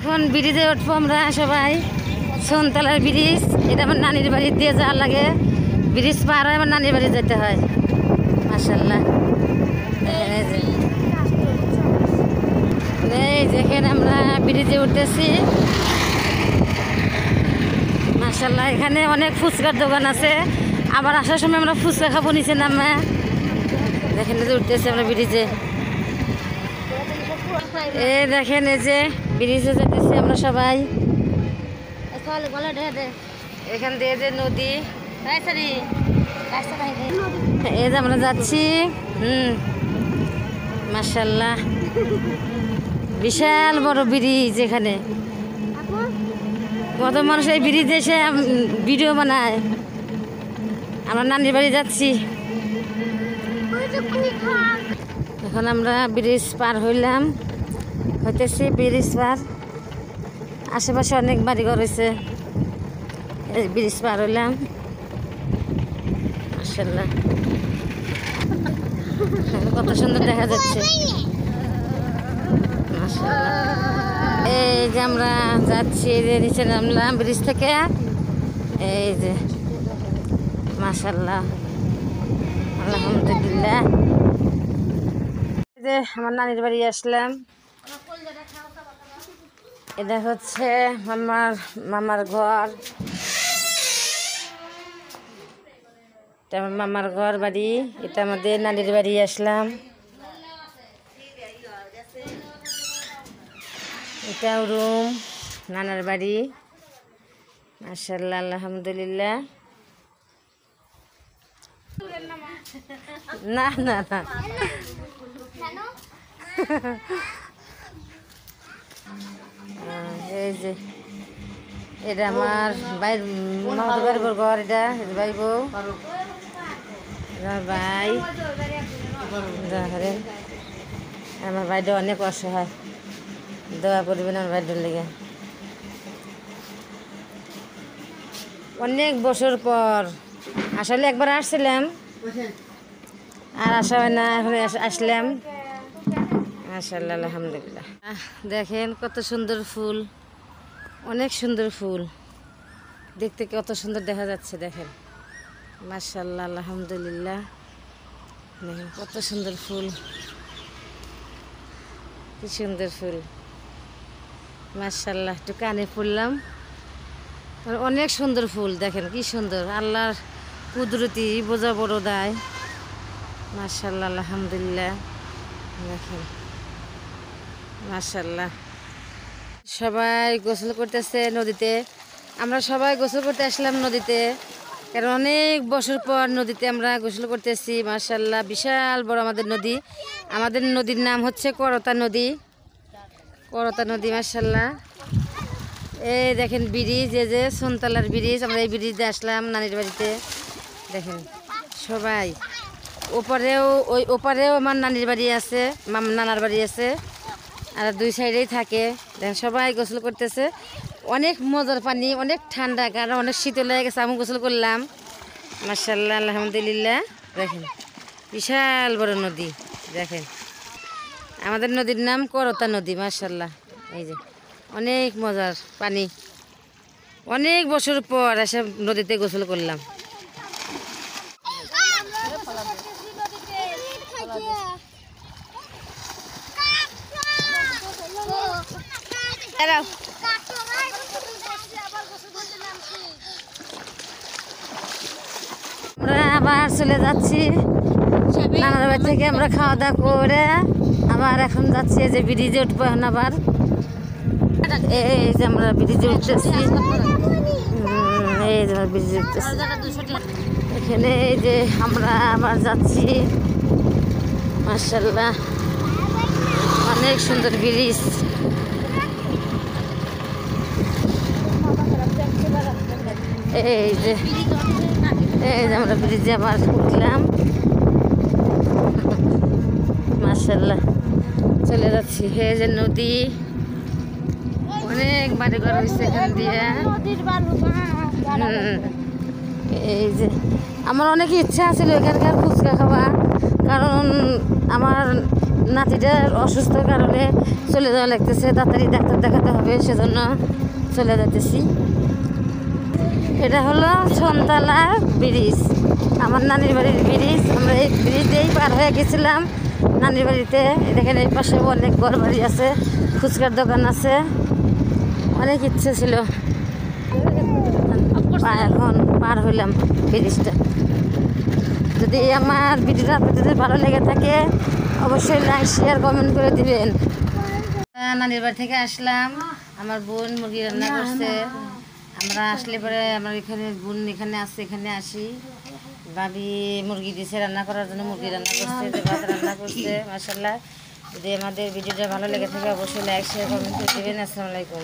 এখন ব্রিজে উঠবো আমরা সবাই। সোনতলার ব্রিজ, এটা আমার নানির বাড়ি দিয়ে যাওয়া লাগে। ব্রিজ পার হয় আমার নানির বাড়ি যেতে হয়। মাশাআল্লাহ, এই যেখানে আমরা ব্রিজে উঠতেছি। মাশাআল্লাহ, এখানে অনেক ফুচকার দোকান আছে। আবার আসার সময় আমরা ফুচকা খাবো নিচে নামে। দেখেন যে উঠতেছি আমরা ব্রিজে। এই দেখেন এই যে ব্রিজে যেতেছি আমরা সবাই। এখান দিয়ে যে নদী, এই যে আমরা যাচ্ছি। মাশাআল্লাহ, বিশাল বড় ব্রিজ। এখানে কত মানুষ এই ব্রিজে এসে ভিডিও বানায়। আমরা নানির বাড়ি যাচ্ছি। এখন আমরা ব্রিজ পার হইতেছি ব্রিজ পার। আশেপাশে অনেক বাড়িঘর হয়েছে। এই ব্রিজ পার হইলাম। মাশাআল্লাহ, কত সুন্দর দেখা যাচ্ছে। মাশাআল্লাহ, এই যে আমরা যাচ্ছি, এই যে নিচে নামলাম ব্রিজ থেকে। এই যে মাশাআল্লাহ, আলহামদুলিল্লাহ। এই যে আমার নানির বাড়ি আসলাম। এটা হচ্ছে মামার ঘর। এটা আমার মামার ঘর বাড়ি। এটা আমাদের নানির বাড়ি আসলাম। এটাও রুম, নানার বাড়ি। মাশাআল্লাহ, আলহামদুলিল্লাহ। না না না, এই যে এটা আমার মামাদের ঘর। এটা ভাই বউ, ভাই। আমার ভাইটা অনেক অসহায়, দোয়া করবেন আমার ভাইটার লেগে। অনেক বছর পর আসলে একবার আসছিলাম, আর আসা হয় না, এখন আসলাম। মাশাআল্লাহ, আলহামদুলিল্লাহ। দেখেন কত সুন্দর ফুল, অনেক সুন্দর ফুল। দেখতে কত সুন্দর দেখা যাচ্ছে। দেখেন, মাশাআল্লাহ, আলহামদুলিল্লাহ। দেখেন কত সুন্দর ফুল, কি সুন্দর ফুল। মাশাআল্লাহ, একটু কানে পড়লাম। অনেক সুন্দর ফুল। দেখেন কি সুন্দর, আল্লাহর কুদরতি বোঝা বড় দায়। মাশাআল্লাহ, আলহামদুলিল্লাহ। দেখেন মাশাআল্লাহ, সবাই গোসল করতেছে নদীতে। আমরা সবাই গোসল করতে আসলাম নদীতে, কারণ অনেক বছর পর নদীতে আমরা গোসল করতেছি। মাশাআল্লাহ, বিশাল বড় আমাদের নদী। আমাদের নদীর নাম হচ্ছে করতা নদী। করতা নদী, মাশাআল্লাহ। এই দেখেন ব্রিজ, এই যে সোনতলার ব্রিজ। আমরা এই ব্রিজে আসলাম নানির বাড়িতে। দেখেন সবাই, ওপারেও আমার নানির বাড়ি আছে, নানার বাড়ি আছে, আর দুই সাইডেই থাকে। দেখেন সবাই গোসল করতেছে। অনেক মজার পানি, অনেক ঠান্ডা, কারণ অনেক শীতল হয়ে গেছে। আমি গোসল করলাম। মাশাআল্লাহ, আলহামদুলিল্লাহ। দেখেন বিশাল বড় নদী। দেখেন আমাদের নদীর নাম করতা নদী। মাশাআল্লাহ, এই যে অনেক মজার পানি। অনেক বছর পর এসে নদীতে গোসল করলাম। আমরা আবার চলে যাচ্ছি নানার বাড়ি থেকে। আমরা খাওয়া দাওয়া করে আবার এখন যাচ্ছি যে ব্রিজে উঠবো। এখন আবার এই যে আমরা ব্রিজে উঠতেছি। এই যে ব্রিজে উঠতেছি এখানে। এই যে আমরা আবার যাচ্ছি। মাশাআল্লাহ, অনেক সুন্দর ব্রিজ। এই যে আমরা ব্রিজে আবার উঠলাম। মাশাআল্লাহ, চলে যাচ্ছি। এই যে নদী, অনেক বাড়িঘর হয়েছে এখান দিয়ে। এই যে আমার অনেক ইচ্ছা ছিল এখানকার ফুচকা খাওয়া, কারণ আমার নাতিটার অসুস্থ কারণে চলে যাওয়া লাগতেছে, তাড়াতাড়ি ডাক্তার দেখাতে হবে, সেজন্য চলে যেতেছি। এটা হলো সন্তালা ব্রিজ, আমার নানির বাড়ির ব্রিজ। আমরা এই ব্রিজ দিয়েই পার হয়ে গেছিলাম নানির বাড়িতে। দেখেন এই পাশে অনেক ঘর বাড়ি আছে, ফুচকার দোকান আছে, অনেক ইচ্ছে ছিল। এখন পার হইলাম ব্রিজটা। যদি আমার ভিডিওটা আপনাদের ভালো লেগে থাকে অবশ্যই লাইক শেয়ার কমেন্ট করে দিবেন। নানির বাড়ি থেকে আসলাম, আমার বোন মুরগি রান্না করছে। আমরা আসলে পরে আমার এখানে বোন এখানে আসছে, এখানে আসি। ভাবি মুরগি দিয়েছে রান্না করার জন্য, মুরগি রান্না করছে, ভাত রান্না করছে। মাশাআল্লাহ। যদি আমাদের ভিডিওটা ভালো লেগে থাকে অবশ্যই লাইক শেয়ার কমেন্ট করে দেবেন। আসসালামু আলাইকুম।